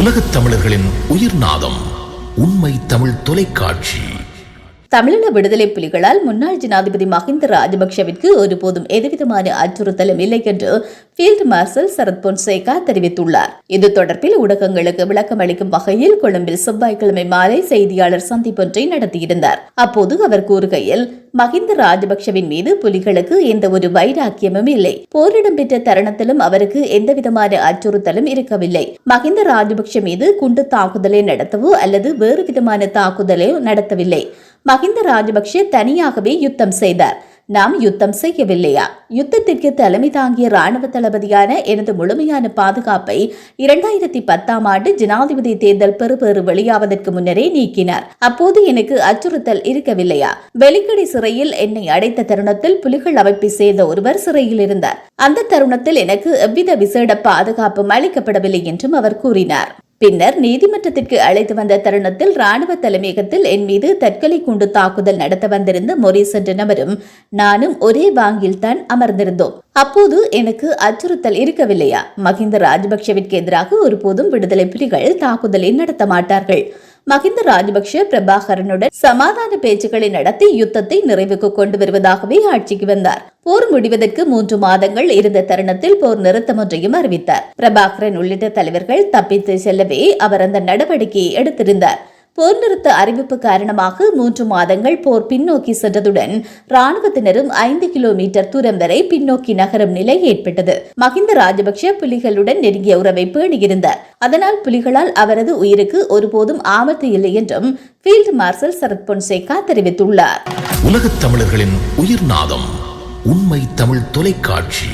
உலகத் தமிழர்களின் உயிர்நாதம் உண்மை தமிழ் தொலைக்காட்சி. தமிழீழ விடுதலை புலிகளால் முன்னாள் ஜனாதிபதி மஹிந்த ராஜபக்ஷவிற்கு ஒருபோதும் எதுவிதமான அச்சுறுத்தலும் இல்லை என்று ஃபீல்ட் மார்ஷல் சரத் பொன்சேகா தெரிவித்துள்ளார். இது தொடர்பில் ஊடகங்களுக்கு விளக்கம் அளிக்கும் வகையில் கொழும்பில் செவ்வாய்க்கிழமை மாலை செய்தியாளர் சந்திப்பொன்றை நடத்தியிருந்தார். அப்போது அவர் கூறுகையில், மஹிந்த ராஜபக்ஷவின் மீது புலிகளுக்கு எந்த ஒரு வைராக்கியமும் இல்லை. போரிடம் பெற்ற தருணத்திலும் அவருக்கு எந்தவிதமான அச்சுறுத்தலும் இருக்கவில்லை. மஹிந்த ராஜபக்ஷ மீது குண்டு தாக்குதலை நடத்தவோ அல்லது வேறு விதமான தாக்குதலை நடத்தவில்லை. மஹிந்த ராஜபக்ஷ தனியாகவே யுத்தம் செய்தார். நாம் யுத்தம் செய்யவில்லையா? யுத்தத்திற்கு தலைமை தாங்கிய ராணுவ தளபதியான எனது முழுமையான பாதுகாப்பை 2010ஆம் ஆண்டு ஜனாதிபதி தேர்தல் பெறுபேறு வெளியாவதற்கு முன்னரே நீக்கினார். அப்போது எனக்கு அச்சுறுத்தல் இருக்கவில்லையா? வெலிக்கடை சிறையில் என்னை அடைத்த தருணத்தில் புலிகள் அமைப்பை சேர்ந்த ஒருவர் சிறையில் இருந்தார். அந்த தருணத்தில் எனக்கு எவ்வித விசேட பாதுகாப்பும் அளிக்கப்படவில்லை என்றும் அவர் கூறினார். பின்னர் நீதிமன்றத்திற்கு அழைத்து வந்த தருணத்தில் ராணுவ தலைமையகத்தில் என் மீது தற்கொலை குண்டு தாக்குதல் நடத்த வந்திருந்த மொரிஸ் என்ற நபரும் நானும் ஒரே வாங்கில் தான் அமர்ந்திருந்தோம். அப்போது எனக்கு அச்சுறுத்தல் இருக்கவில்லையா? மஹிந்த ராஜபக்ஷவிற்கு எதிராக ஒருபோதும் விடுதலை புலிகள் தாக்குதலை நடத்த மாட்டார்கள். மஹிந்த ராஜபக்ஷ பிரபாகரனுடன் சமாதான பேச்சுக்களை நடத்தி யுத்தத்தை நிறைவுக்கு கொண்டு வருவதாகவே ஆட்சிக்கு வந்தார். போர் முடிவதற்கு 3 மாதங்கள் இருந்த தருணத்தில் போர் நிறுத்தம் ஒன்றையும் அறிவித்தார். பிரபாகரன் உள்ளிட்ட தலைவர்கள் தப்பித்து செல்லவே அவர் அந்த நடவடிக்கையை எடுத்திருந்தார். போர் நிறுத்த அறிவிப்பு காரணமாக 3 மாதங்கள் போர் பின்னோக்கி சென்றதுடன் ராணுவத்தினரும் 5 கிலோமீட்டர் தூரம் வரை பின்னோக்கி நகரும் நிலை ஏற்பட்டது. மஹிந்த ராஜபக்ஷ புலிகளுடன் நெருங்கிய உறவை பேணியிருந்தார். அதனால் புலிகளால் அவரது உயிருக்கு ஒருபோதும் ஆபத்து இல்லை என்றும் ஃபீல்ட் மார்ஷல் சரத் பொன்சேகா தெரிவித்துள்ளார். உலகத் தமிழர்களின் உயிர்நாதம் உண்மை தமிழ் தொலைக்காட்சி.